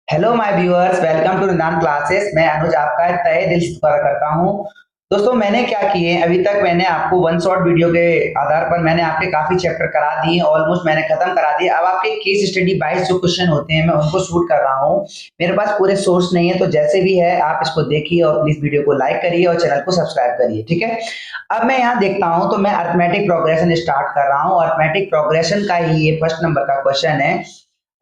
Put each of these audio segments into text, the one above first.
Hello my viewers, welcome to Nidan classes. मैं अनुज आपका तहे दिल से स्वागत करता हूं। दोस्तों, मैंने क्या किए अभी तक मैंने आपको वन शॉट वीडियो के आधार पर मैंने आपके काफी चैप्टर करा दिए, ऑलमोस्ट मैंने खत्म करा दिए। अब आपके केस स्टडी 22 जो क्वेश्चन होते हैं मैं उनको शूट कर रहा हूं। मेरे पास पूरे सोर्स नहीं है, तो जैसे भी है आप इसको देखिए और प्लीज वीडियो को लाइक करिए और चैनल को सब्सक्राइब करिए, ठीक है। अब मैं यहाँ देखता हूँ तो मैं अर्थमेटिक प्रोग्रेशन स्टार्ट कर रहा हूँ। अर्थमेटिक प्रोग्रेशन का ही ये फर्स्ट नंबर का क्वेश्चन है।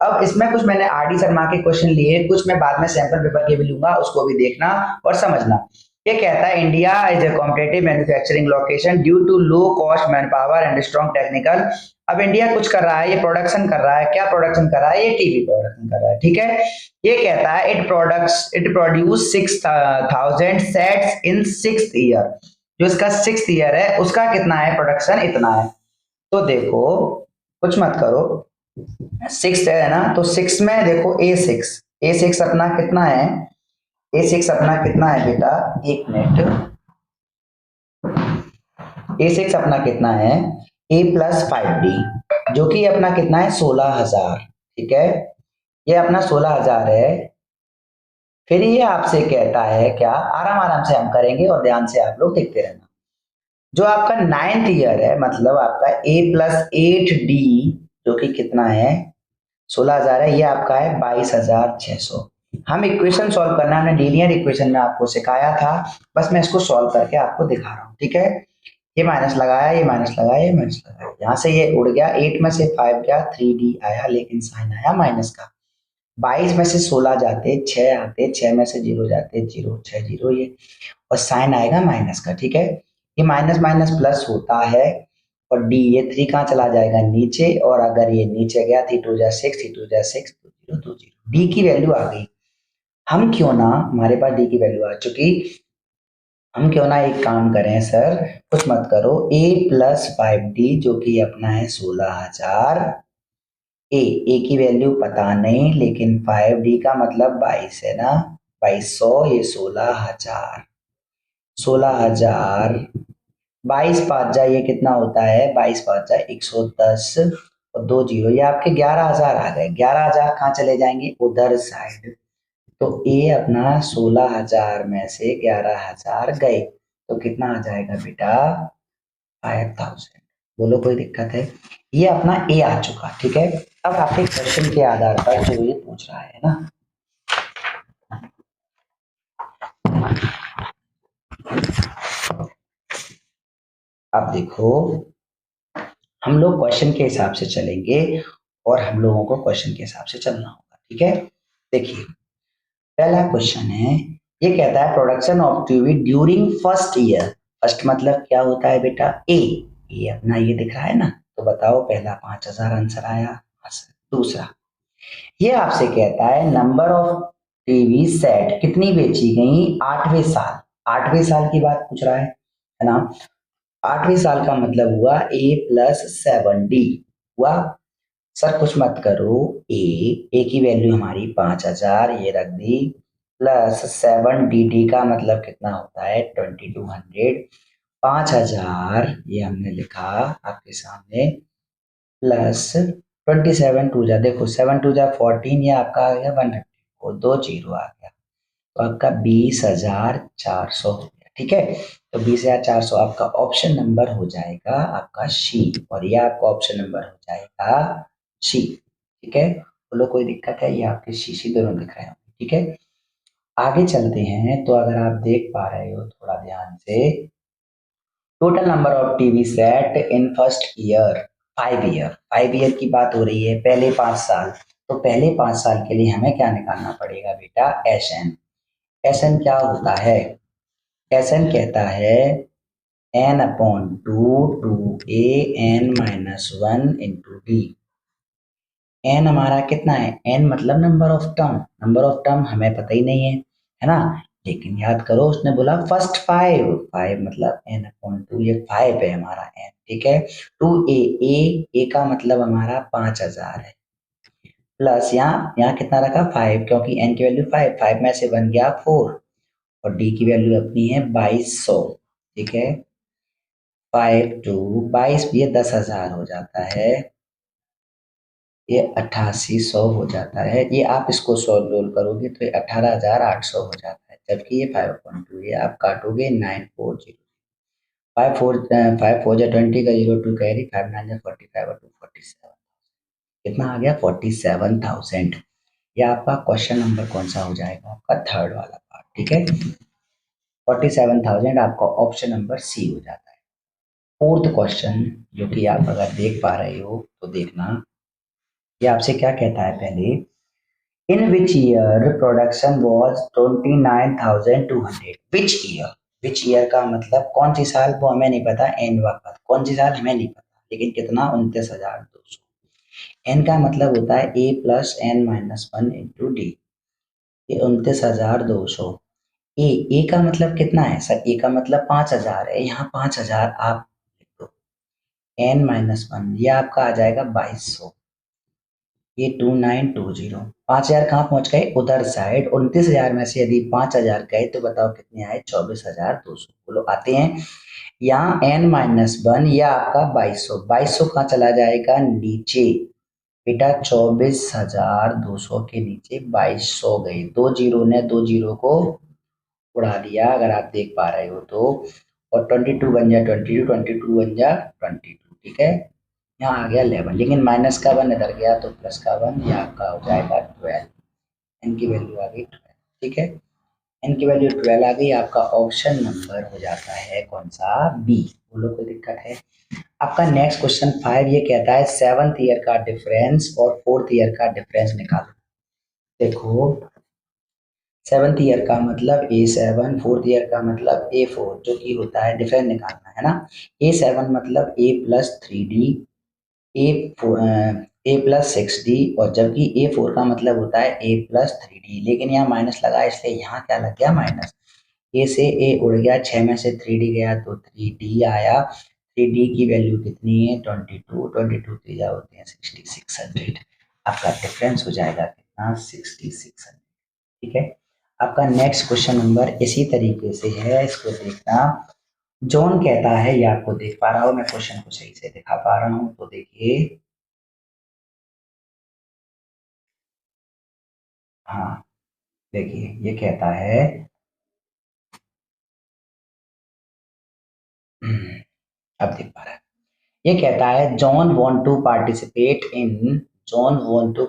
अब इसमें कुछ मैंने आरडी शर्मा के क्वेश्चन लिए, कुछ मैं बाद में सैंपल पेपर के भी लूंगा, उसको भी देखना और समझना। ये कहता है India is a competitive manufacturing location due to low cost man power and strong technical. अब इंडिया कुछ कर रहा है, ये प्रोडक्शन कर रहा है। क्या प्रोडक्शन कर रहा है? ये टीवी प्रोडक्शन कर रहा है, ठीक है। ये कहता है it produce 6,000 sets in 6th year. जो इसका 6th ईयर है उसका कितना है प्रोडक्शन? इतना है। तो देखो, कुछ मत करो, 6 है ना, तो 6 में देखो ए सिक्स अपना कितना है? ए सिक्स अपना कितना है बेटा? एक मिनट। ए सिक्स अपना कितना है? A+5D, जो कि अपना कितना है? 16,000, ठीक है। ये अपना 16,000 है। फिर ये आपसे कहता है क्या? आराम आराम से हम करेंगे और ध्यान से आप लोग देखते रहना। जो आपका 9th ईयर है, मतलब आपका A+8D, जो कि कितना है? 16,000 है। ये आपका है 22,600। हम इक्वेशन सॉल्व करना हमने लीनियर इक्वेशन में आपको सिखाया था, बस मैं इसको सॉल्व करके आपको दिखा रहा हूँ, ठीक है। ये माइनस लगाया, ये माइनस लगाया, ये माइनस लगाया, यहाँ से ये उड़ गया, 8 में से 5 गया, 3D आया, लेकिन साइन आया माइनस का। 22 में से 16 जाते 6 आते, 6 में से 0 जाते 0, 6 0 ये, और साइन आएगा माइनस का, ठीक है। ये माइनस माइनस प्लस होता है। और डी, ये 3 कहाँ चला जाएगा? नीचे। और अगर ये नीचे गया, 3 2 6, 3 2 6, 2 0 डी की वैल्यू आ गई। हम क्यों ना, हमारे पास डी की वैल्यू आ चुकी, हम क्यों ना एक काम करें सर, कुछ मत करो, A+5D जो कि अपना है 16,000। ए की वैल्यू पता नहीं, लेकिन 5D का मतलब 22 है ना, 2200, ये 16,000। 16,000 22 5 जा, ये कितना होता है? 22 5 जा 110, और 2 जीरो, ये आपके 11,000 आ गए। 11,000 कहाँ चले जाएंगे? उधर साइड। तो ए अपना 16,000 में से 11,000 गए, तो कितना आ जाएगा बेटा? 5,000। बोलो, कोई दिक्कत है? ये अपना ए आ चुका, ठीक है। अब आपके क्वेश्चन के आधार पर जो ये पूछ रहा है ना, अब देखो, हम लोग क्वेश्चन के हिसाब से चलेंगे और हम लोगों को क्वेश्चन के हिसाब से चलना होगा, ठीक है। देखिए, पहला क्वेश्चन है, ये कहता है production of TV during first year. First मतलब क्या होता है बेटा? ए। ये अपना ये दिख रहा है ना, तो बताओ, पहला 5,000 आंसर आया। दूसरा, ये आपसे कहता है नंबर ऑफ टीवी सेट कितनी बेची गई 8वें साल। 8वें साल की बात पूछ रहा है ना। 8वें साल का मतलब हुआ A+7D हुआ। सर कुछ मत करो, ए की वैल्यू हमारी 5,000 ये रख दी, प्लस 7DD का मतलब कितना होता है? 2200। 5,000 ये हमने लिखा आपके सामने, प्लस 27 टू जा, देखो 7 टू जा 14, ये आपका आ गया 150, और 2 जीरो आ गया, तो आपका 20,400 हो गया, ठीक है। तो 20,400 आपका ऑप्शन नंबर हो जाएगा आपका सी, और ये आपका ऑप्शन नंबर हो जाएगा सी, ठीक है। बोलो, कोई दिक्कत है? ये आपके सी दोनों दिख रहे हैं, ठीक है। आगे चलते हैं, तो अगर आप देख पा रहे हो थोड़ा ध्यान से, total number of TV set in first year, 5 year, 5 year की बात हो रही है, पहले 5 साल। तो पहले 5 साल के लिए हमें क्या निकालना पड़ेगा बेटा? एसएन। एसएन क्या होता है? एसएन कहता है n/2 to an-1 × d। N हमारा कितना है? एन मतलब number of term, number of term हमें पता ही नहीं है ना। लेकिन याद करो, उसने बोला फर्स्ट 5, 5 मतलब n/2, ये 5 है हमारा एन, ठीक है। टू ए का मतलब हमारा 5,000 है, प्लस यहाँ कितना रखा? 5, क्योंकि एन की वैल्यू 5, 5 में से बन गया 4, और डी की वैल्यू अपनी है 2200, ठीक है। 5 टू 22, ये 10,000 हो जाता है। ये 8800 हो जाता है। ये आप इसको सोल्व करोगे तो ये 18800 हो जाता है, जबकि ये 5.2 ये आप काटोगे 940। 5 4 20 का 02 कैरी, 5 9 45 और 2 47। कितना आ गया? 47,000। ये आपका क्वेश्चन नंबर कौन सा हो जाएगा? आपका थर्ड वाला पार्ट। ठीक है, 47,000 आपका ऑप्शन नंबर सी हो जाता है। फोर्थ क्वेश्चन जो कि आप अगर देख पा रहे हो तो देखना, ये आपसे क्या कहता है पहले, in which year production was 29,200। Which year का मतलब कौन सी साल, वो हमें नहीं पता। एन वक्त कौन सी साल हमें नहीं पता, लेकिन कितना? 29,200। एन का मतलब होता है A plus N minus one into D. ये 29,200। ए का मतलब कितना है सर? ए का मतलब 5,000 है। यहाँ 5,000 आप लिख दो, एन माइनस वन ये आपका आ जाएगा 2200। ये 2920। 5,000 कहाँ पहुंच गए? उधर साइड। 29,000 में से यदि 5,000 गए तो बताओ कितने आए? 24,200। बोलो आते हैं। यहाँ एन माइनस वन या आपका 2200, 2200 कहाँ चला जाएगा? नीचे बेटा। 24,200 के नीचे 2200 गए। दो जीरो ने दो जीरो को उड़ा दिया, अगर आप देख पा रहे हो तो। और 22 बन जा 22, 22 बन जा 22। ठीक है, यहाँ आ गया 11, लेकिन माइनस का वन इधर गया तो प्लस का वन, ये आपका हो जाएगा 12। एन की वैल्यू आ गई 12। ठीक है, एन की वैल्यू 12 आ गई। आपका ऑप्शन नंबर हो जाता है कौन सा? बी। बोलो कोई दिक्कत है? आपका नेक्स्ट क्वेश्चन 5 ये कहता है सेवंथ ईयर का डिफरेंस और फोर्थ ईयर का डिफरेंस निकालो। देखो, सेवंथ ईयर का मतलब A7, फोर्थ ईयर का मतलब A4, जो कि होता है डिफरेंस निकालना है ना। A7 मतलब A+3D, ए A+6D, और जबकि A4 का मतलब होता है A+3D। लेकिन यहाँ माइनस लगा इसलिए यहाँ क्या लग गया? माइनस। ए से ए उड़ गया, 6 में से 3D गया तो 3D आया। 3D की वैल्यू कितनी है? 22। 22 त्रिज्या होते हैं 6600। आपका डिफरेंस हो जाएगा कितना? 6600। ठीक है, आपका नेक्स्ट क्वेश्चन नंबर इसी तरीके से है, इसको देखना। जॉन कहता है, ये आपको देख पा रहा हूं मैं, क्वेश्चन को सही से दिखा पा रहा हूं तो देखिए। हाँ, देखिए ये कहता है, अब देख पा रहा है। ये कहता है John want to participate in 200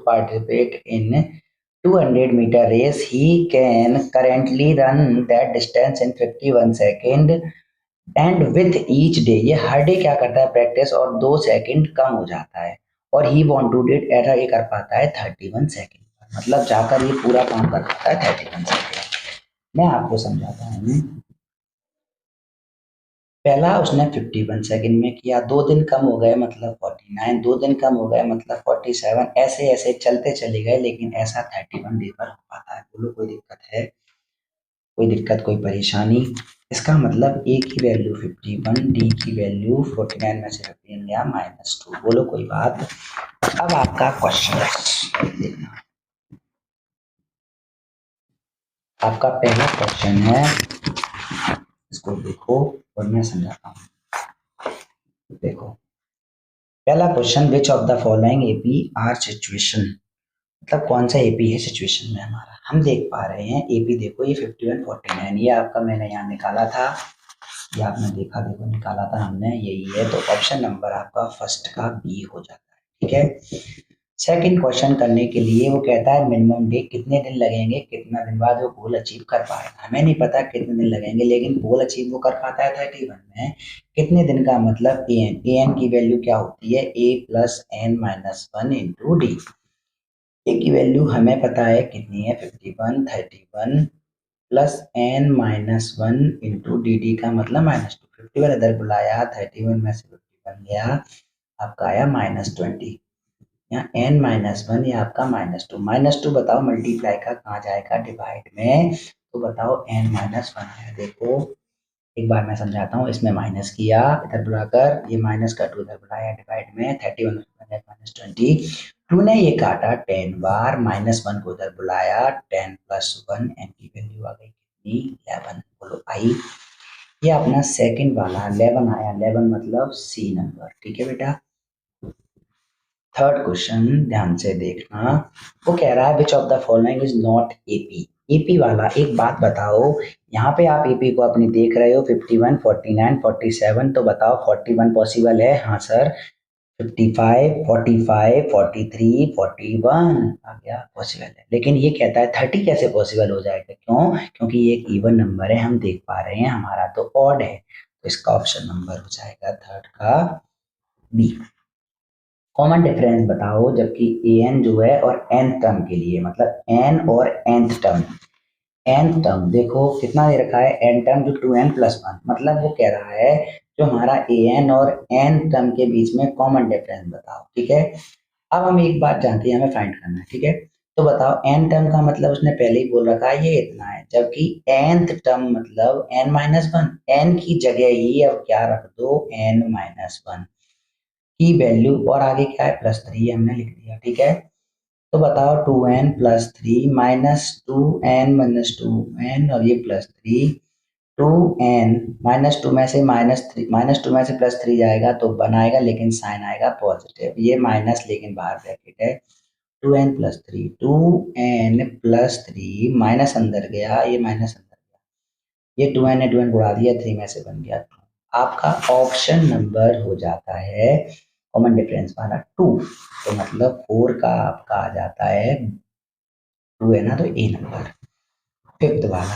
metre race. He can currently run that distance in 51 second and with each day. ये हर डे क्या करता है? प्रैक्टिस, और 2 सेकंड कम हो जाता है। और ही वांट टू डिड ऐसा ये कर पाता है 31 सेकंड। मतलब जाकर ये पूरा काम कर पाता है 31 सेकंड। मैं आपको समझाता हूँ। पहला उसने 51 सेकंड में किया, 2 दिन कम हो गए मतलब 49, 2 दिन कम हो गए मतलब 47। ऐसे ऐसे चलते चले गए, लेकिन ऐसा 31 डे पर हो पाता है। बोलो कोई दिक्कत है? कोई दिक्कत, कोई परेशानी? इसका मतलब ए की वैल्यू 51, डी की वैल्यू 49 में से 15 गया -2। बोलो कोई बात? अब आपका क्वेश्चन देखना, आपका पहला क्वेश्चन है, इसको देखो और मैं समझाता हूँ। देखो, पहला question, which of the following AP are situation. मतलब कौन सा एपी है सिचुएशन में हमारा? हम देख पा रहे हैं एपी, देखो ये 51 49, ये आपका मैंने यहाँ निकाला था, ये आपने देखा, देखो निकाला था हमने, यही है। तो ऑप्शन नंबर आपका फर्स्ट का बी हो जाता है। ठीक है, सेकंड क्वेश्चन करने के लिए वो कहता है मिनिमम डे, कितने दिन लगेंगे, कितना दिन बाद वो गोल अचीव कर पाएगा। हमें नहीं पता कितने दिन लगेंगे, लेकिन गोल अचीव वो कर पाता है 31 में। कितने दिन का मतलब ए एन की वैल्यू क्या होती है? A+n-1 into D. ए की वैल्यू हमें पता है कितनी है? 51, 31 plus n-1 into D. D का मतलब -2। 51 इधर बुलाया, 31 में से 50 बन गया, आपका आया -20। यहाँ n-1 ये आपका -2। -2 बताओ मल्टीप्लाई का कहाँ जाएगा? डिवाइड में। तो बताओ n-1 है। देखो एक बार मैं समझाता हूँ, इसमें माइनस किया इधर बुलाकर, ये माइनस का 2 इधर बुलाया, डिवाइड में 31 -20। 2 ने ये काटा 10 बार, -1 को इधर बुलाया, 10 + 1, n की वैल्यू आ गई कितनी? 11। बोलो आई। ये अपना सेकंड वाला 11 आया, 11 मतलब सी नंबर। ठीक है बेटा, थर्ड क्वेश्चन ध्यान से देखना, वो कह रहा है विच of the following is not AP. AP वाला एक बात बताओ, यहाँ पे आप एपी को अपनी देख रहे हो 51, 49, 47, तो बताओ 41 पॉसिबल है? हाँ सर। 55, 45, 43, 41 आ गया, पॉसिबल है। लेकिन ये कहता है 30 कैसे पॉसिबल हो जाएगा? क्यों? क्योंकि ये एक इवन नंबर है, हम देख पा रहे हैं, हमारा तो ऑड है, तो इसका ऑप्शन नंबर हो जाएगा थर्ड का बी। कॉमन डिफरेंस बताओ, जबकि एन जो है और एन टर्म के लिए, मतलब एन और nth टर्म, nth टर्म देखो कितना दे रखा है, एन टर्म जो 2n+1, मतलब वो कह रहा है जो हमारा एन और एन टर्म के बीच में कॉमन डिफरेंस बताओ। ठीक है, अब हम एक बात जानते हैं, हमें फाइंड करना है। ठीक है, तो बताओ एन टर्म का मतलब उसने पहले ही बोल रखा है ये इतना है, जबकि nth टर्म मतलब n-1, n की जगह ही अब क्या रख दो, n-1 की वैल्यू, और आगे क्या है, +3 हमने लिख दिया। ठीक है, तो बताओ 2n+3 -2n-2n और ये +3, 2n-2 में से -3, -2 में से +3 जाएगा तो बनाएगा, लेकिन साइन आएगा पॉजिटिव, ये माइनस लेकिन बाहर ब्रैकेट है, 2n+3, 2n+3 माइनस अंदर गया, ये माइनस अंदर गया, ये 2n ने 2n उड़ा दिया, 3 में से बन गया 2। आपका ऑप्शन नंबर हो जाता है कॉमन डिफरेंस वाला 2, तो मतलब 4 का आपका आ जाता है 2 है ना, तो ए नंबर। फिफ्थ वाला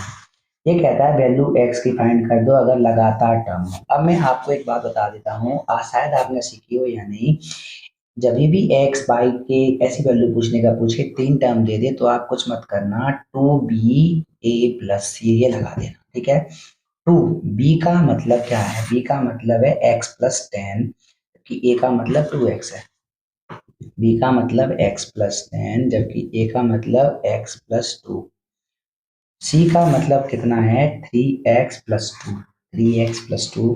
ये कहता है वैल्यू x की फाइंड कर दो अगर लगातार टर्म हो। अब मैं आपको एक बात बता देता हूँ, शायद आपने सीखी हो या नहीं, जब भी x बाई के ऐसी वैल्यू पूछने का पूछे 3 टर्म दे दे, तो आप कुछ मत करना, 2ba+c ये लगा देना। ठीक है, 2b का मतलब क्या है, b का मतलब है x+10, कि a का मतलब 2x है, b का मतलब x+10, जबकि a का मतलब x+2, c का मतलब कितना है 3x+2, 3x+2,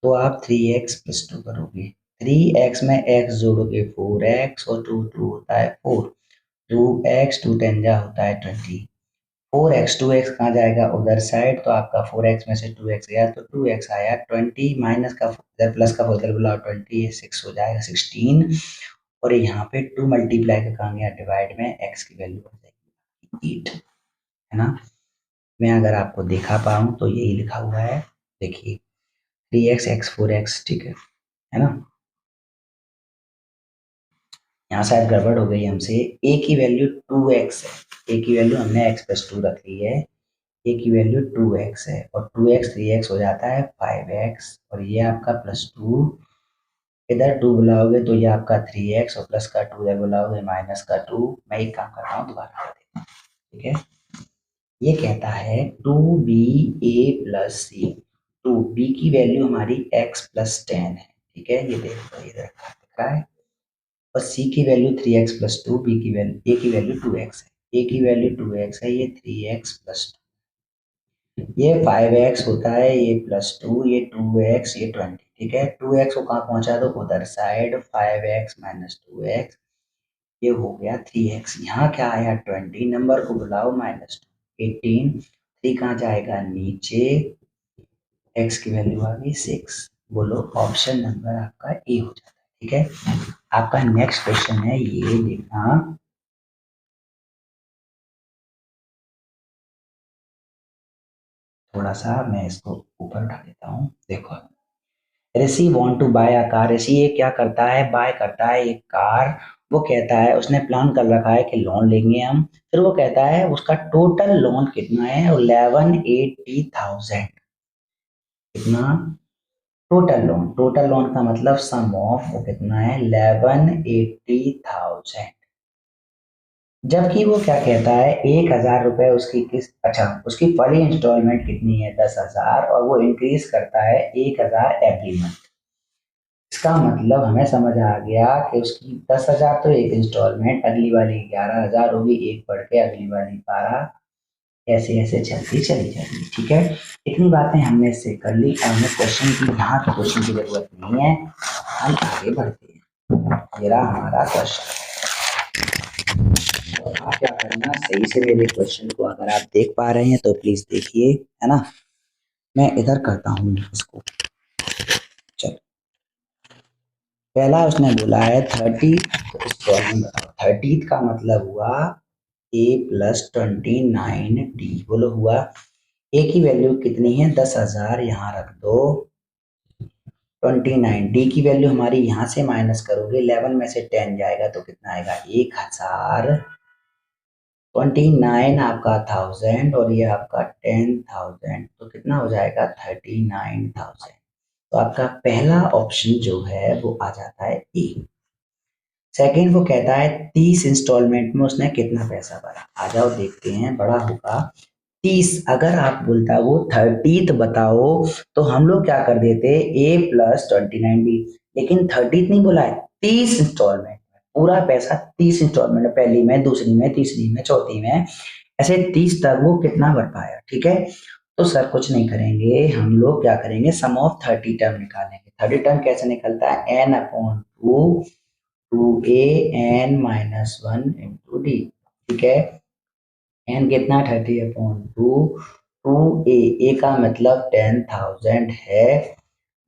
तो आप 3x+2 करोगे, 3x में x जोड़ोगे 4x और 2 2 होता है 4, 2x 2 10 जा होता है 20, 4x 2x कहाँ जाएगा उधर साइड, तो आपका 4x में से 2x गया तो 2x आया, 20 माइनस का इधर प्लस का उधर बुलाओ 20, ये 6 हो जाएगा 16, और यहाँ पे 2 मल्टीप्लाई का काम या डिवाइड में x की वैल्यू हो जाएगी 8, है ना। मैं अगर आपको दिखा पाऊँ तो यही लिखा हुआ है, देखिए 3x x 4x, ठीक है ना। यहाँ शायद गड़बड़ हो गई हमसे, a की वैल्यू 2x है, a की वैल्यू हमने x+2 रख ली है, a की वैल्यू 2x है, और 2x 3x हो जाता है 5x, और ये आपका +2, इधर 2 बुलाओगे तो ये आपका 3x, और प्लस का 2 इधर बुलाओगे माइनस का 2। मैं एक काम करता हूँ, दोबारा कर देता हूँ। ठीक है, ये कहता है 2ba+c, 2b की वैल्यू हमारी x+10 है। ठीक है, ये देखो ये दिख रहा है, और c की वैल्यू 3x+2, b की वैल्यू a की वैल्यू 2x है, a की वैल्यू 2x है, ये 3x+2, ये 5x होता है, ये +2, ये 2x, ये 20। ठीक है, 2x को कहाँ पहुंचा दो उधर साइड, 5x - 2x, ये हो गया 3x, यहाँ क्या आया 20, नंबर को बुलाओ -2, 18, 3 कहाँ जाएगा नीचे, x की वैल्यू आ गई 6, बोलो ऑप्शन नंबर आपका ए हो जाता है। ठीक है, आपका नेक्स्ट क्वेश्चन है, ये देखना, थोड़ा सा मैं इसको ऊपर उठा देता हूँ, देखो Rishi want to buy a car, Rishi ये क्या करता है, बाय करता है एक कार, वो कहता है उसने प्लान कर रखा है कि लोन लेंगे हम, फिर वो कहता है उसका टोटल लोन कितना है, 1180,000, कितना, टोटल लोन का मतलब सम ऑफ वो कितना है 1180,000, जबकि वो क्या कहता है 1,000 रुपए उसकी किस्त, अच्छा उसकी पहली इंस्टॉलमेंट कितनी है 10,000, और वो इंक्रीज करता है 1,000 एवरी मंथ। इसका मतलब हमें समझ आ गया कि उसकी 10,000 तो एक इंस्टॉलमेंट, अगली वाली 11,000 होगी, एक बढ़ के अगली वाली 12, ऐसे ऐसे चलती चली जाएगी। ठीक है, इतनी बातें हमने इससे कर ली, और हमें क्वेश्चन की यहाँ की क्वेश्चन की जरूरत नहीं है, हम आगे बढ़ते हैं। ये रहा हमारा क्वेश्चन, आप क्या करना, सही से मेरे क्वेश्चन को अगर आप देख पा रहे हैं तो प्लीज देखिए, है ना। मैं इधर करता हूँ इसको, चलो पहला उसने बोला है 30 इंस्टॉलमेंट बताओ। 30 का मतलब हुआ a प्लस 29d। बोलो हुआ। ए की वैल्यू कितनी है 10,000, यहाँ रख दो 29। डी की वैल्यू हमारी यहाँ से माइनस करोगे 11 में से 10 जाएगा तो कितना आएगा 1,000। 29 आपका 1000 और ये आपका 10,000 तो कितना हो जाएगा 39,000। तो आपका पहला ऑप्शन जो है वो आ जाता है ए। सेकंड वो कहता है 30 इंस्टॉलमेंट में उसने कितना पैसा भरा। आ जाओ देखते हैं बड़ा होगा 30। अगर आप बोलता वो 30th बताओ तो हम लोग क्या कर देते ए प्लस 29d। लेकिन 30th नहीं बोला है, 30 इंस्टॉलमेंट में पूरा पैसा 30 इंस्टॉलमेंट में, पहली में, दूसरी में, तीसरी में, चौथी में, ऐसे 30 तक वो कितना भर पाया। ठीक है, तो सर कुछ नहीं करेंगे, हम लोग क्या करेंगे सम ऑफ 30 टर्म निकालेंगे। 30 टर्म कैसे निकलता है n upon 2 2a n minus 1 into D. ठीक है, n कितना 30 अपॉन 2 2a का मतलब 10,000 है,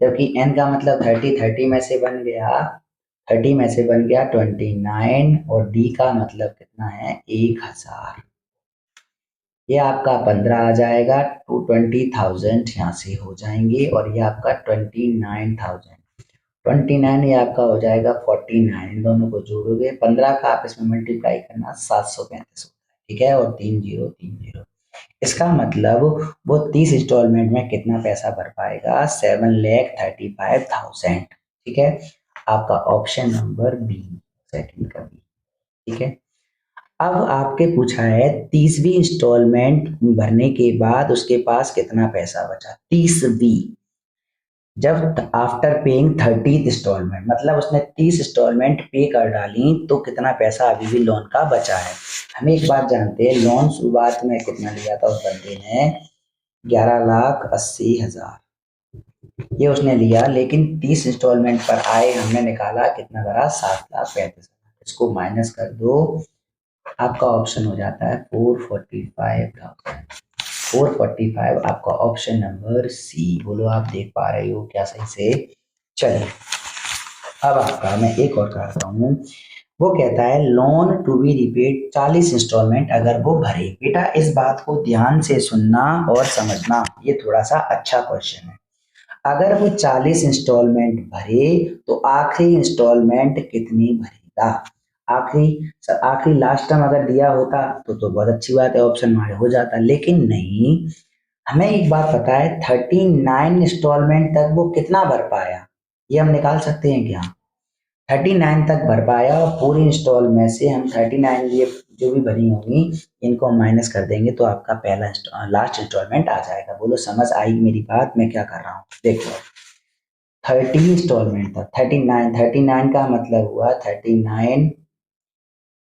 जबकि n का मतलब 30, 30 में से बन गया 30 में से बन गया 29 और d का मतलब कितना है 1,000। ये आपका 15 आ जाएगा, 20,000 यहाँ से हो जाएंगे और ये आपका 29,000। 29 ये आपका हो जाएगा 49। इन दोनों को जोड़ोगे 15 का आप इसमें मल्टीप्लाई करना 735 होता है। ठीक है, और 3 जीरो 3 जीरो। इसका मतलब वो 30 इंस्टॉलमेंट में कितना पैसा भर पाएगा 7,35,000। ठीक है, आपका ऑप्शन नंबर बी, सेकंड का बी। ठीक है, अब आपके पूछा है 30वीं इंस्टॉलमेंट भरने के बाद उसके पास कितना पैसा बचा। 30वीं जब आफ्टर पेइंग 30th इंस्टॉलमेंट, मतलब उसने 30 इंस्टॉलमेंट पे कर डाली तो कितना पैसा अभी भी लोन का बचा है। हम एक बात जानते हैं, लोन शुरुआत में कितना लिया था उस बंदे ने 11,80,000 ये उसने लिया, लेकिन 30 इंस्टॉलमेंट पर आए हमने निकाला कितना भरा 7,35,000। इसको माइनस कर दो, आपका ऑप्शन हो जाता है 445,000। 445 आपका ऑप्शन नंबर सी। बोलो आप देख पा रहे हो क्या सही से। चलिए अब आपका मैं एक और करता हूँ। वो कहता है loan to be repaid 40 instalment अगर वो भरे। बेटा इस बात को ध्यान से सुनना और समझना, ये थोड़ा सा अच्छा क्वेश्चन है। अगर वो 40 इंस्टॉलमेंट भरे तो आखिरी इंस्टॉलमेंट कितनी भरेगा। आखिरी आखिरी लास्ट टाइम अगर दिया होता तो बहुत अच्छी बात है, ऑप्शन हमारे हो जाता, लेकिन नहीं। हमें एक बात पता है 39 इंस्टॉलमेंट तक वो कितना भर पाया, ये हम निकाल सकते हैं क्या। 39 तक भर पाया और पूरी इंस्टॉल में से हम 39 ये जो भी भरी होंगी इनको हम माइनस कर देंगे तो आपका पहला लास्ट इंस्टॉलमेंट आ जाएगा। बोलो समझ आई मेरी बात, मैं क्या कर रहा हूँ देखो। 30 इंस्टॉलमेंट था, 39 का मतलब हुआ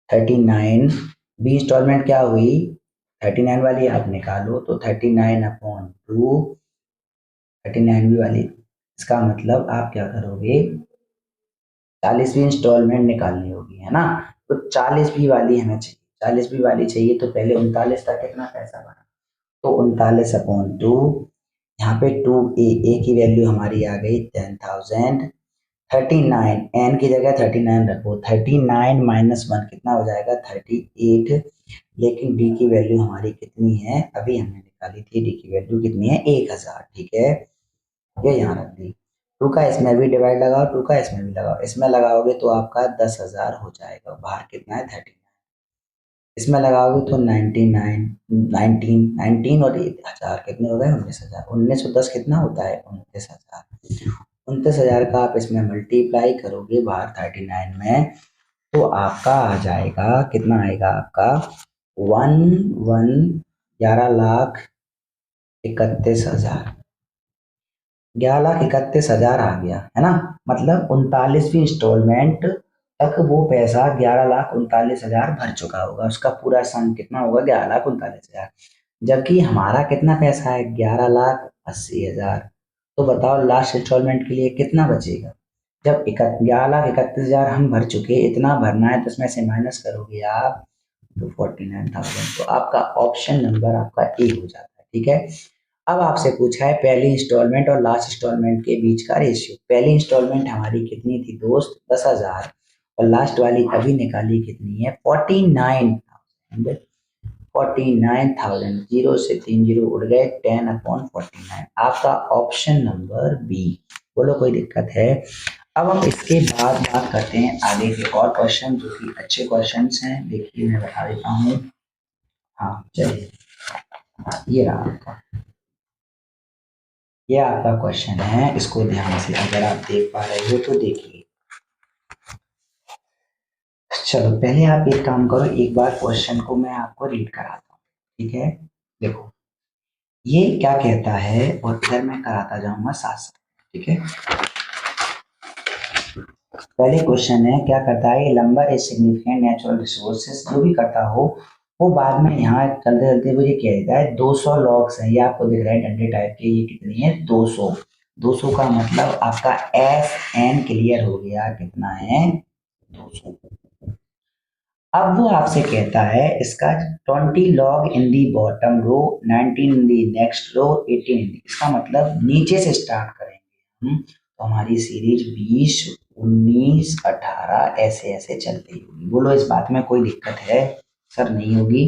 39 बी इंस्टॉलमेंट क्या हुई 39 वाली आप निकालो तो 39 अपॉन 2 39वीं वाली, इसका मतलब आप क्या करोगे 40वीं इंस्टॉलमेंट निकालनी होगी, है ना। तो 40वीं वाली हमें चाहिए, 40वीं वाली चाहिए तो पहले 39 का कितना पैसा बना, तो 39 अपॉन 2, यहाँ पे 2a की वैल्यू हमारी आ गई 10,000। 39 n की जगह 39 रखो, 39 माइनस 1 कितना हो जाएगा 38। लेकिन d की वैल्यू हमारी कितनी है, अभी हमने निकाली थी, d की वैल्यू कितनी है 1,000। ठीक है, ये यहाँ रख दी। 2 का इसमें भी डिवाइड लगाओ, 2 का इसमें भी लगाओ, इसमें लगाओगे तो आपका 10,000 हो जाएगा। बाहर कितना है 39, इसमें लगाओगे तो 19 और 1,000 कितने हो गए 19,000। 19 और 10 कितना होता है 29,000। 29,000 का आप इसमें मल्टीप्लाई करोगे बाहर 39 में तो आपका आ जाएगा कितना आएगा आपका 11,31,000। 11,31,000 आ गया, है ना। मतलब 39वीं इंस्टॉलमेंट तक वो पैसा 11,39,000 भर चुका होगा, उसका पूरा सम कितना होगा 11,39,000। जबकि हमारा कितना पैसा है 11,80,000। तो बताओ लास्ट इंस्टॉलमेंट के लिए कितना बचेगा। जब 11,31,000 हम भर चुके, इतना भरना है तो इसमें से माइनस करोगे आप तो 49,000। तो आपका ऑप्शन नंबर आपका ए हो जाता है। ठीक है, अब आपसे पूछा है पहली इंस्टॉलमेंट और लास्ट इंस्टॉलमेंट के बीच का रेशियो। पहली इंस्टॉलमेंट हमारी कितनी थी दोस्त, 10,000, और लास्ट वाली अभी निकाली कितनी है, 49,000। 49,000, जीरो से 3 जीरो उड़ गए, 10/49। आपका ऑप्शन नंबर बी। बोलो कोई दिक्कत है। अब हम इसके बाद बात करते हैं आगे के और क्वेश्चन जो कि अच्छे क्वेश्चन हैं। देखिए मैं बता देता हूँ। हाँ चलिए, ये रहा आपका, ये आपका क्वेश्चन है। इसको ध्यान से अगर आप देख पा रहे हो तो देखिए। चलो पहले आप एक काम करो, एक बार क्वेश्चन को मैं आपको रीड कराता हूँ, ठीक है। देखो ये क्या कहता है, और फिर मैं कराता जाऊंगा साथ साथ, ठीक है। पहले क्वेश्चन है, क्या करता है, lumbar a significant natural resources, जो भी करता हो वो बाद में यहाँ चलते चलते वो ये कह देता है 200 लॉग्स है। ये आपको दिख रहा है डंडे टाइप के, ये कितनी है, 200। 200 का मतलब आपका एस एन क्लियर हो गया, कितना है, 200। अब वो आपसे कहता है इसका 20 log in the bottom row, 19 in the next row, 18 in the, इसका मतलब नीचे से स्टार्ट करेंगे हम तो हमारी सीरीज 20, 19, 18 ऐसे ऐसे चलती होगी। बोलो इस बात में कोई दिक्कत है, सर नहीं होगी।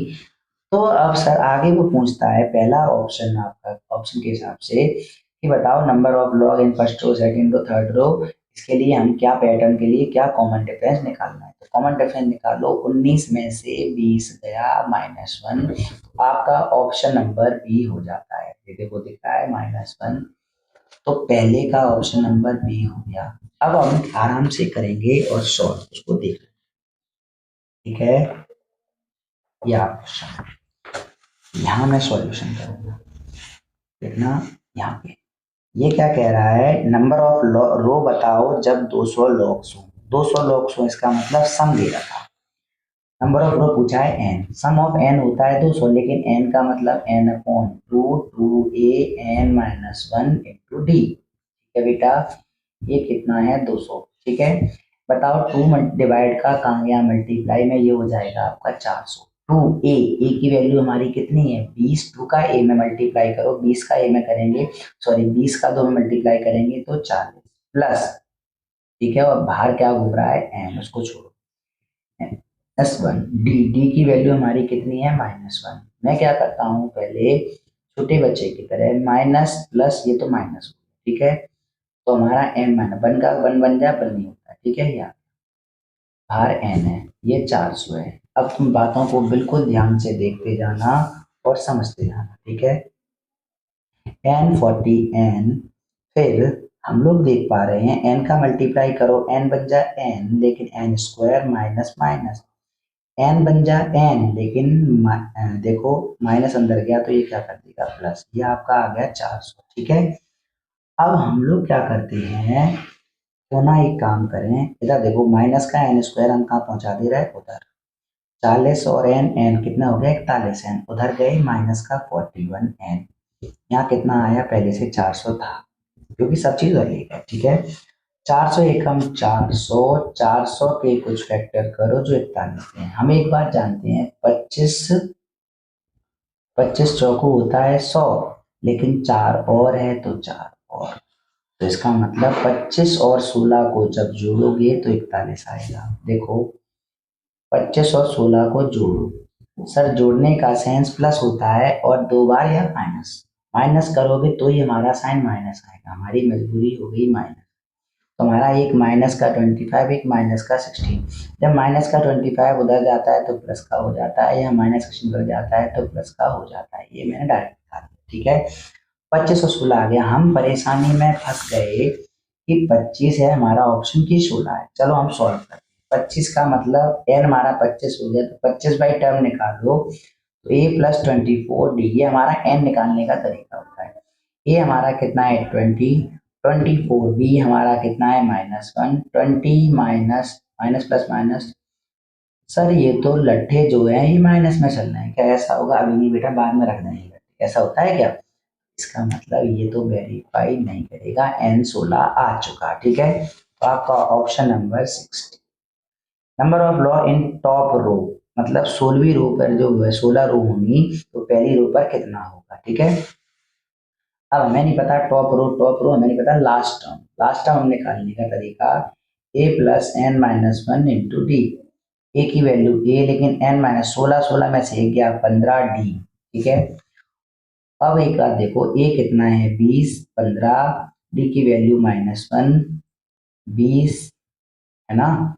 तो अब सर आगे वो पूछता है, पहला ऑप्शन आपका ऑप्शन के हिसाब से कि बताओ number of log in first row, second row, third row. इसके लिए हम क्या पैटर्न के लिए क्या कॉमन डिफरेंस निकालना है, तो कॉमन डिफरेंस निकालो। 19 में से 20 गया, -1, तो आपका ऑप्शन नंबर बी हो जाता है। ये देखो दिख रहा है -1, तो पहले का ऑप्शन नंबर बी हो गया। अब हम आराम से करेंगे और सॉल्व उसको देख, ठीक है। या यहाँ मैं सॉल्यूशन करूंगा, देखना यहाँ पे ये क्या कह रहा है, नंबर ऑफ रो बताओ जब 200 लॉग्स हो। 200 लॉग्स हो इसका मतलब सम दे रखा। नंबर ऑफ रो पूछा है एन, सम ऑफ एन होता है 200, लेकिन एन का मतलब N upon two, two A N -1 into D, ठीक है बेटा। ये कितना है, 200, ठीक है। बताओ 2 डिवाइड का कहाँ गया मल्टीप्लाई में, ये हो जाएगा आपका 400। 2 ए की वैल्यू हमारी कितनी है, 20, 2 का ए में मल्टीप्लाई करो, 20 का ए में करेंगे, सॉरी 20 का 2 में मल्टीप्लाई करेंगे तो 40 प्लस, ठीक है। और बाहर क्या घूम रहा है, एन, उसको छोड़ो। -1 डी, डी की वैल्यू हमारी कितनी है, -1। मैं क्या करता हूँ पहले छोटे बच्चे की तरह, माइनस प्लस, ये तो माइनस, ठीक है। तो हमारा एन माइनस 1 का 1 बन जाए, 1 नहीं होता, ठीक है। यहाँ बाहर एन है, ये 400 है। अब तुम बातों को बिल्कुल ध्यान से देखते जाना और समझते जाना, ठीक है। एन 40 एन, फिर हम लोग देख पा रहे हैं एन का मल्टीप्लाई करो, एन बन जाए एन, लेकिन N square minus minus, N बन जाए एन, लेकिन देखो माइनस अंदर गया तो ये क्या कर देगा, प्लस, ये आपका आ गया 400, ठीक है। अब हम लोग क्या करते हैं, तो ना एक काम करें, इधर देखो माइनस का एन स्क्वायर हम कहाँ पहुंचा दे रहे हैं, उधर 40 और एन, एन कितना हो गया, 41 एन, उधर गए माइनस का 41 एन। यहाँ कितना आया, पहले से 400 था क्योंकि सब चीज लगेगा, ठीक है। 400 एकम 400, 400 के कुछ फैक्टर करो जो 41 है। हम एक बात जानते हैं, 25, 25 चौको होता है 100, लेकिन 4 और है तो 4 और, तो इसका मतलब 25 और 16 को जब जोड़ोगे तो 41 आएगा। देखो 25 और 16 को जोड़ो, सर जोड़ने का सेंस प्लस होता है और 2 बार या माइनस, माइनस करोगे तो ही हमारा साइन माइनस आएगा, हमारी मजबूरी हो गई माइनस। तो हमारा एक माइनस का 25, एक माइनस का 16, जब माइनस का 25 उधर जाता है तो प्लस का हो जाता है, या माइनस का 16 उधर जाता है तो प्लस का हो जाता है। ये मैंने डायरेक्ट बता दिया, ठीक है। 25 और 16 आ गया, हम परेशानी में फंस गए कि 25 है हमारा ऑप्शन की, 16 है। चलो हम सॉल्व करते हैं। 25 का मतलब एन हमारा 25 हो गया, तो 25 बाई टर्म निकालो, तो ए प्लस 24 डी, ये हमारा एन निकालने का तरीका होता है। ए हमारा कितना है, 20, 24, बी हमारा कितना है, -1, 20 minus minus plus minus, sir ये तो लट्ठे जो है ये माइनस में चल रहे हैं, क्या ऐसा होगा, अभी नहीं बेटा बाद में रख देंगे, ऐसा होता है क्या, इसका मतलब ये तो वेरीफाई नहीं करेगा, एन 16 आ चुका, ठीक है। तो आपका option number 60। Number of law in top row, मतलब 16वीं रो पर जो 16 रो होंगी तो पहली रो पर कितना होगा, ठीक है। अब हमें नहीं पता टॉप रो हमें नहीं पता लास्ट टर्म हम निकालने का तरीका A plus N minus one into D. A की वैल्यू ए, लेकिन एन माइनस 16, 16 में से एक गया 15 डी। ठीक है, अब एक बात देखो, ए कितना है 20, 15, डी की वैल्यू -1, 20 है ना।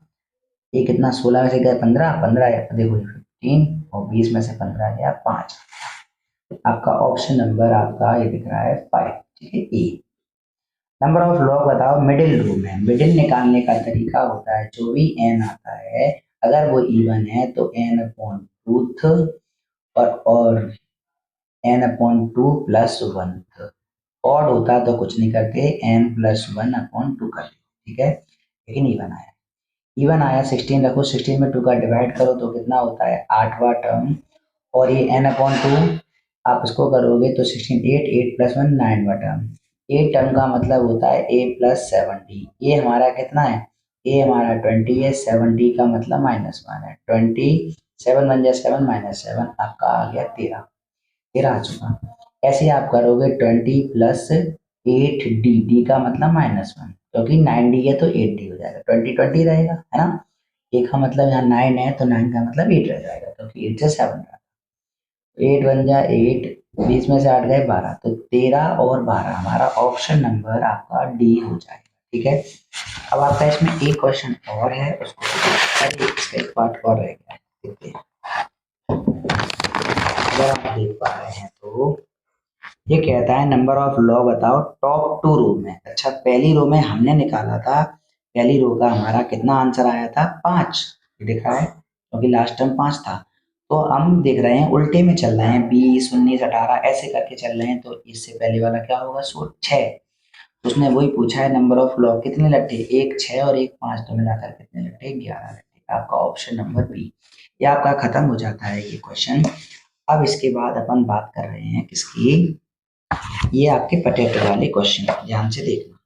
ए कितना 16 में से गया 15, 15 देखो 15 और 20 में से 15 गया 5। आपका ऑप्शन नंबर आपका ये दिख रहा है 5। ठीक है, ए। नंबर ऑफ लॉग बताओ मिडिल रो में। मिडिल निकालने का तरीका होता है जो भी एन आता है अगर वो इवन है तो एन अपॉन टूथ और एन अपॉन 2 प्लस 1। ऑड होता तो कुछ नहीं करते, एन प्लस 1 अपॉन 2 कर। ठीक है, लेकिन इवन आया 16 रखो, 16 में 2 का डिवाइड करो तो कितना होता है 8वां टर्म। और ये n अपॉन 2 आप इसको करोगे तो 16, 8, 8 प्लस 1 9वां टर्म। 8 टर्म का मतलब होता है a प्लस 7d। ये हमारा कितना है, a हमारा 20 है, 7d का मतलब -1 है। 20 7 बन जाए 7 -7 आपका आ गया 13। 13 आ चुका। ऐसे आप करोगे 20 प्लस 8d, d का मतलब -1, क्योंकि 9d है तो 8d हो जाएगा, 20 20 रहेगा है ना। ए का मतलब यहाँ 9 है तो 9 का मतलब 8 रह जाएगा, क्योंकि 8 से 7 रहा। 8 बन जाए 8, 20 में से 8 गए 12, तो 13 और 12 हमारा ऑप्शन नंबर आपका डी हो जाएगा। ठीक है, अब आपका इसमें एक क्वेश्चन और है, उसको अरे इसका एक पार्ट और रह गया है, देखते हैं। अगर आप देख पा रहे हैं तो ये कहता है नंबर ऑफ लॉ बताओ टॉप 2 रो में। अच्छा, पहली रो में हमने निकाला था, पहली रो का हमारा कितना आंसर आया था 5, दिख रहा है क्योंकि लास्ट टाइम 5 था। तो हम देख रहे हैं उल्टे में चल रहे हैं, 20, 19, 18 ऐसे करके चल रहे हैं, तो इससे पहले वाला क्या होगा 6। उसने वही पूछा है नंबर ऑफ लॉ कितने लट्टे, एक 6 और एक 5, तो मिलाकर कितने लट्टे 11 लट्टे। आपका ऑप्शन नंबर बी। ये आपका खत्म हो जाता है ये क्वेश्चन। अब इसके बाद अपन बात कर रहे हैं किसकी, ये आपके पोटैटो वाले क्वेश्चन, ध्यान से देखना।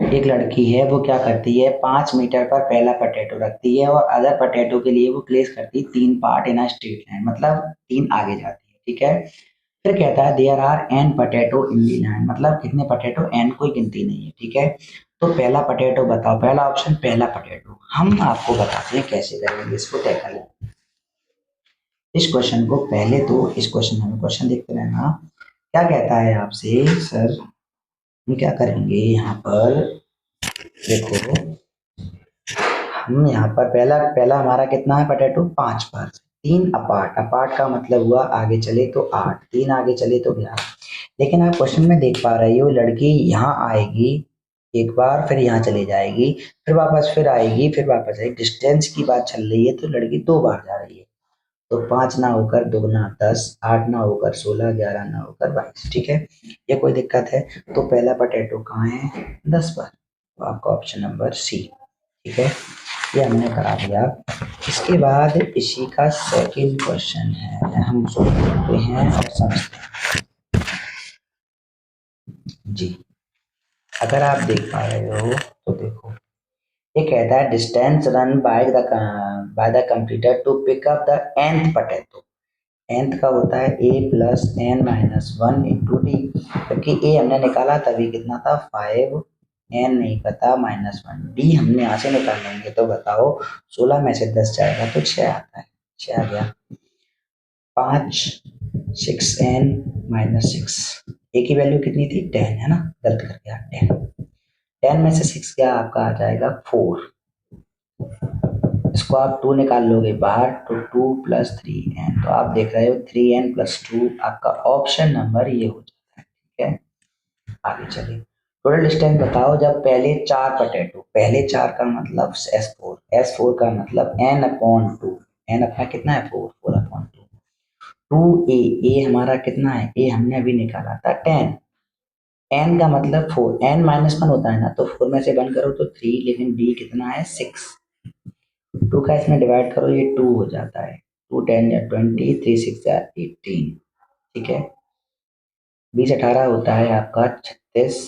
एक लड़की है, वो क्या करती है 5 मीटर पर पहला पोटैटो रखती है और अदर पोटैटो के लिए वो प्लेस करती है 3 part in a straight line, मतलब 3 आगे जाती है। ठीक है, फिर कहता है there are N potato in the line, मतलब कितने पोटैटो, एन कोई गिनती नहीं है। ठीक है, तो पहला पोटैटो बताओ, पहला ऑप्शन पहला पोटैटो। हम आपको बताते हैं कैसे करेंगे इसको टैकल। इस क्वेश्चन को पहले तो इस क्वेश्चन हमें क्वेश्चन देखते रहना। क्या कहता है आपसे सर, हम क्या करेंगे यहाँ पर, देखो हम यहाँ पर पहला पहला हमारा कितना है पोटैटो 5 पर, 3 अपार्ट, अपार्ट का मतलब हुआ आगे चले तो 8, 3 आगे चले तो 11। लेकिन आप क्वेश्चन में देख पा रहे हो लड़की यहाँ आएगी एक बार, फिर यहाँ चली जाएगी, फिर वापस फिर आएगी, फिर वापस आएगी। डिस्टेंस की बात चल रही है तो लड़की 2 बार जा रही है, तो 5 ना होकर 2 ना 10, 8 ना होकर 16, 11 ना होकर 22। ठीक है, ये कोई दिक्कत है। तो पहला पोटैटो कहाँ है 10 पर, तो आपका ऑप्शन नंबर सी। ठीक है, ये हमने करा दिया। इसके बाद इसी का सेकंड क्वेश्चन है, हम उसको करते हैं और समझते हैं जी। अगर आप देख पा रहे हो तो देखो, ये कहता है distance run by the computer to pick up the nth potato. nth का होता है a plus N minus 1 into D, क्योंकि a हमने निकाला तभी कितना था 5, n नहीं पता -1, d हमने यहाँ से निकाल लेंगे। तो बताओ 16 में से 10 जाएगा तो 6 आता है, 6 आ गया। 5, 6n -6, a की वैल्यू कितनी थी 10 है ना, गलत कर गया 10। 10 में से 6 क्या आपका आ जाएगा 4, इसको आप 2 निकाल लोगे बाहर तो 2 प्लस 3n, तो आप देख रहे हो 3n प्लस 2 आपका ऑप्शन नंबर ये हो जाता है। ठीक है, आगे चलिए। टोटल डिस्टेंस बताओ जब पहले 4 पोटैटो, पहले 4 का मतलब S4, S4 का मतलब n अपॉन 2, n अपना कितना है 4, 4 अपॉन 2, 2a, a हमारा कितना है, a हमने अभी निकाला था 10, n का मतलब 4, n -1 होता है ना, तो 4 में से 1 करो तो 3, लेकिन d कितना है 6, 2 का इसमें डिवाइड करो ये 2 हो जाता है, 2 10 या 20, 3 6 या 18। ठीक है, 20 18 होता है आपका 36,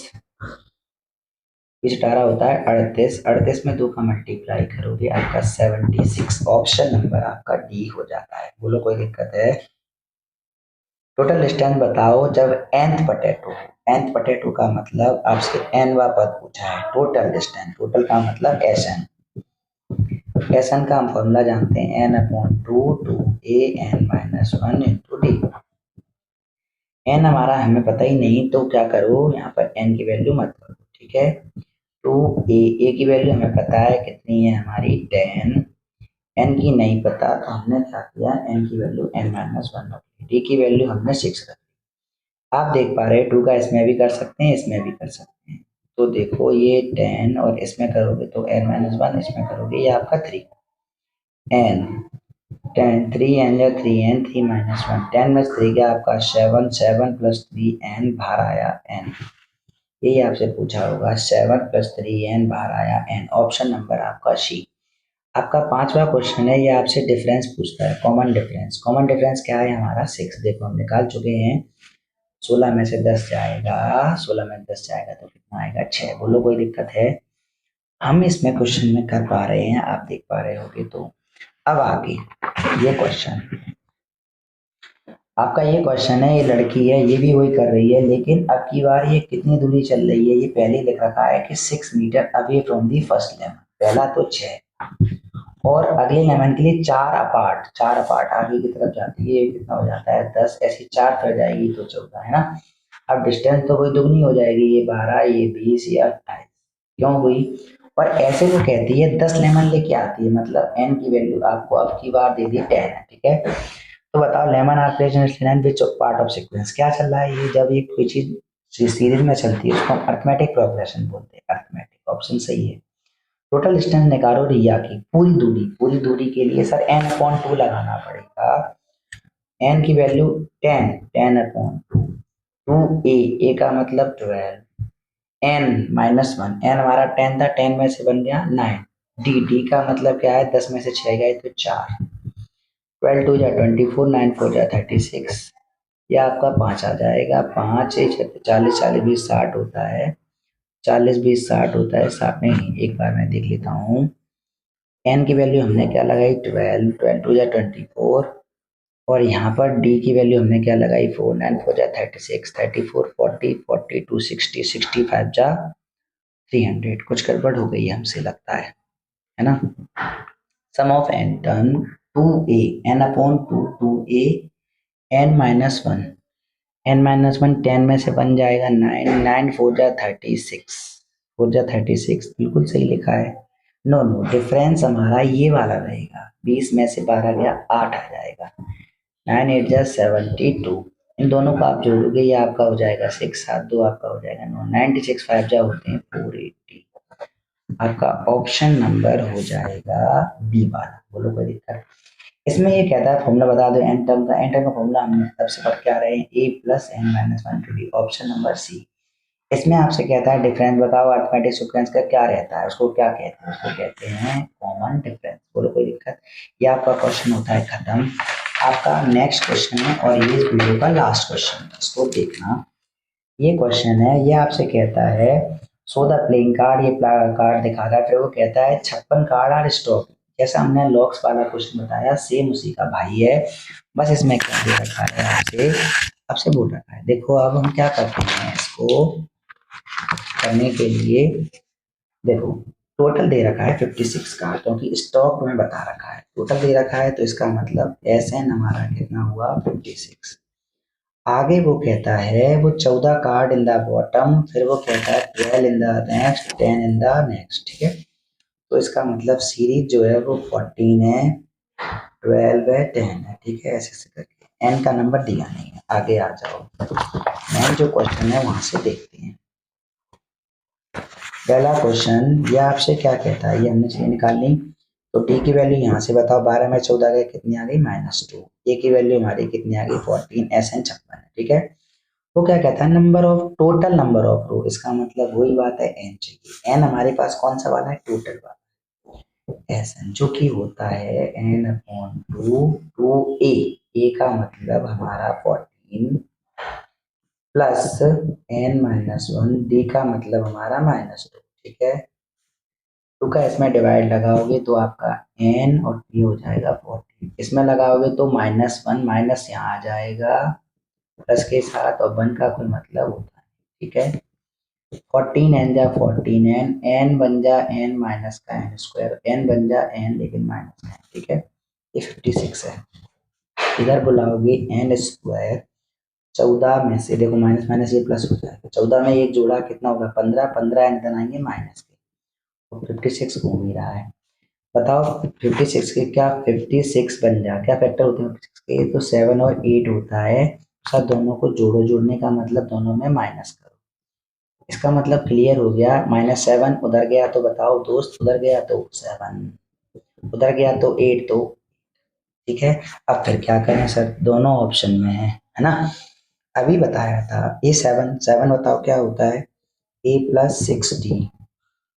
20 18 होता है 38, 38 में 2 का मल्टीप्लाई करोगे आपका 76। ऑप्शन नंबर आपका डी हो जाता है। बोलो कोई दिक्कत है? टोटल डिस्टेंस बताओ जब nth पोटैटो हो। nth पोटैटो का मतलब आपसे nवा पद पूछा है। टोटल डिस्टेंस, टोटल का मतलब SN। SN का हम फॉर्मूला जानते हैं n/2 2 a n - 1 * d। n हमारा हमें पता ही नहीं तो क्या करो, यहाँ पर n की वैल्यू मत करो, ठीक है। 2a की वैल्यू हमें पता है कितनी है हमारी 10, n की नहीं पता तो हमने क्या किया, n की वैल्यू n - 1 रख ली, d की वैल्यू हमने 6 रख ली। आप देख पा रहे हैं 2 का इसमें भी कर सकते हैं, इसमें भी कर सकते हैं। तो देखो ये 10 और इसमें करोगे तो n - 1, इसमें करोगे ये आपका 3 n 10 3n या 3n 3 - 1 10 में 3 क्या आपका 7 7 + 3n बाहर आया n। यही आपसे पूछा होगा 7 + 3n बाहर आया n। ऑप्शन नंबर आपका सी। आपका 5वां क्वेश्चन है, ये आपसे डिफरेंस पूछता है, कॉमन डिफरेंस। कॉमन डिफरेंस क्या है हमारा 6। देखो हम निकाल चुके हैं, 16 में से 10 जाएगा, 16 में 10 जाएगा तो कितना आएगा 6। बोलो कोई दिक्कत है? हम इसमें क्वेश्चन में कर पा रहे हैं, आप देख पा रहे होगे। तो अब आगे ये क्वेश्चन, आपका ये क्वेश्चन है, ये लड़की है, ये भी वही कर रही है, लेकिन अब की बार ये कितनी दूरी चल रही है, ये पहले लिख रखा है कि 6 metre away from the first lemon. पहला तो 6 और अगले लेमन के लिए 4 अपार्ट आगे की तरफ जाती है, ये कितना हो जाता है 10, ऐसी 4 फिर जाएगी तो 14 है ना। अब डिस्टेंस तो कोई दुगनी हो जाएगी, ये 12 ये 20 ये 28 क्यों हुई। और ऐसे वो कहती है 10 लेमन लेके आती है, मतलब n की वैल्यू आपको अब की बार दे दी 10 है, ठीक है। तो बताओ lemon are present which part of sequence, क्या चल रहा है ये, जब ये कोई चीज सीरीज में चलती है उसको हम अर्थमेटिक प्रोग्रेशन बोलते हैं, अर्थमेटिक। ऑप्शन सही है। टोटल डिस्टेंस निकालो रिया की, पूरी दूरी के लिए सर n/2 लगाना पड़ेगा। n की वैल्यू 10 10/2 2a का मतलब 12 n - 1 n हमारा 10 था, 10 में से बन गया 9 d का मतलब क्या है 10 में से 6 गए तो 4 12 2 जा 24 9 4 जा 36 ये आपका 5 आ जाएगा। 5 40 40 20 60 होता है, 40 20 60 होता है, 60 नहीं, एक बार मैं देख लेता हूँ। n की वैल्यू हमने क्या लगाई 12 12 2 जा 24 और यहाँ पर d की वैल्यू हमने क्या लगाई 4 9 4 जा 36 34 40 42 60 65 जा 300। कुछ गड़बड़ हो गई है हमसे लगता है ना। Sum of n term 2a n/2 2a n - 1 n - 1 10 में से बन जाएगा 9 9 4 जा 36 4 जा 36 बिल्कुल सही लिखा है। नो नो डिफरेंस हमारा ये वाला रहेगा, 20 में से 12 गया 8 आ जाएगा। 9 8 जा 72 इन दोनों का आप जोड़ोगे ये आपका हो जाएगा 6 7 2 आपका हो जाएगा 9 96 5 जा होते हैं 480। आपका ऑप्शन नंबर हो जाएगा बी वाला। बोलो कोई दिक्कत? इसमें ये कहता है फॉर्मूला बता दो एन टर्म का। एन टर्म का फॉर्मूला हम तब से पढ़ के आ रहे हैं a + n - 1 * d। Option number C. इसमें आपसे कहता है डिफरेंस बताओ अर्थमेटिक सीक्वेंस का क्या रहता है, उसको क्या कहते हैं, उसको कहते हैं कॉमन डिफरेंस। बोलो कोई दिक्कत? ये आपका क्वेश्चन होता है खत्म। आपका नेक्स्ट क्वेश्चन है और ये इस वीडियो का लास्ट क्वेश्चन है, इसको देखना। ये क्वेश्चन है, ये आपसे कहता है सो द प्लेइंग कार्ड, ये कार्ड दिखा रहा है, फिर वो कहता है 56 कार्ड आर स्टॉक। जैसा हमने लॉक्स वाला क्वेश्चन बताया सेम उसी का भाई है, बस इसमें क्या दे रखा है आपसे, आपसे बोल रखा है। देखो अब हम क्या करते हैं इसको करने के लिए, देखो टोटल दे रखा है 56 का, क्योंकि स्टॉक में बता रखा है टोटल दे रखा है, तो इसका मतलब SN हमारा कितना हुआ 56। आगे वो कहता है वो 14 कार्ड इन द बॉटम, फिर वो कहता है 12 in the next 10 in the next, ठीक है। तो इसका मतलब सीरीज जो है वो 14 है 12 है 10 है, ठीक है। ऐसे ऐसे करके एन का नंबर दिया नहीं है। आगे आ जाओ, मैं जो क्वेश्चन है वहां से देखते हैं। पहला क्वेश्चन ये आपसे क्या कहता है, ये हमने चीजें निकालनी। तो टी की वैल्यू यहाँ से बताओ, 12 में 14 गए कितनी आ गई -2। ए की वैल्यू हमारी कितनी आ गई 14, SN 56 है, ठीक है। वो क्या कहता है number of total number of row, इसका मतलब वही बात है n चाहिए। n हमारे पास कौन सा वाला है टोटल वाला SN, जो कि होता है n/2 2a। a का मतलब हमारा 14 प्लस n - 1 d का मतलब हमारा -2, ठीक है। 2 का इसमें डिवाइड लगाओगे तो आपका n और ये हो जाएगा 14, इसमें लगाओगे तो -1 माइनस यहाँ आ जाएगा प्लस के साथ और 1 का कोई मतलब होता है, ठीक है। 14 एन जा 14 एन, एन बन जा एन माइनस का एन स्क्वायर, एन बन जा एन लेकिन माइनस का एन, ठीक है। ये 56 है। इधर बुलाओगे एन स्क्वायर, 14 में से देखो माइनस माइनस ये प्लस हो जाएगा, 14 में एक जोड़ा कितना होगा 15, 15 एन बनाएंगे माइनस के, तो 56 घूम ही रहा है। बताओ 56 के क्या 56 बन जा, क्या फैक्टर होते हैं 56 के, तो 7 और 8 होता है। सब दोनों को जोड़ो, जोड़ने का मतलब दोनों में माइनस करो। इसका मतलब क्लियर हो गया, -7 उधर गया तो बताओ दोस्त, उधर गया तो 7, उधर गया तो 8, तो ठीक है। अब फिर क्या करें सर, दोनों ऑप्शन में है ना। अभी बताया था ए 7, 7 बताओ क्या होता है, ए प्लस 6d।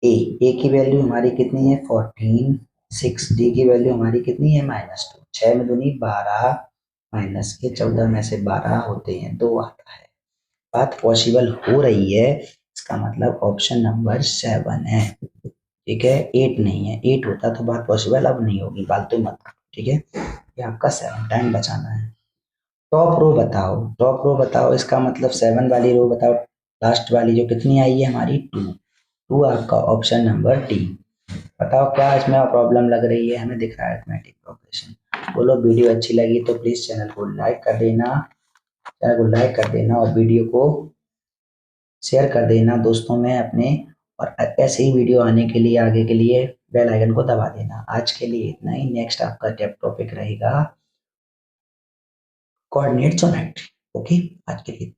ए की वैल्यू हमारी कितनी है 14, 6d की वैल्यू हमारी कितनी है -2, 6 में दूनी 12, माइनस के 14 में से 12 होते हैं 2 आता है। बात पॉसिबल हो रही है, इसका मतलब ऑप्शन नंबर 7 है, ठीक है। 8 नहीं है, 8 होता तो बात पॉसिबल अब नहीं होगी, फालतू मत करो, ठीक है। ये आपका 7 टाइम बचाना है। टॉप रो बताओ, टॉप रो बताओ, इसका मतलब 7 वाली रो बताओ, लास्ट वाली जो कितनी आई है हमारी 2, 2 आपका ऑप्शन नंबर डी। बताओ क्या इसमें प्रॉब्लम लग रही है, हमें दिख रहा है अरिथमेटिक प्रोग्रेशन। बोलो वीडियो अच्छी लगी तो प्लीज चैनल को लाइक कर देना, चैनल को लाइक कर देना और वीडियो को शेयर कर देना दोस्तों में अपने, और ऐसे ही वीडियो आने के लिए आगे के लिए बेल आइकन को दबा देना। आज के लिए इतना ही, नेक्स्ट आपका टॉपिक रहेगा कोऑर्डिनेट ज्योमेट्री। ओके, आज के लिए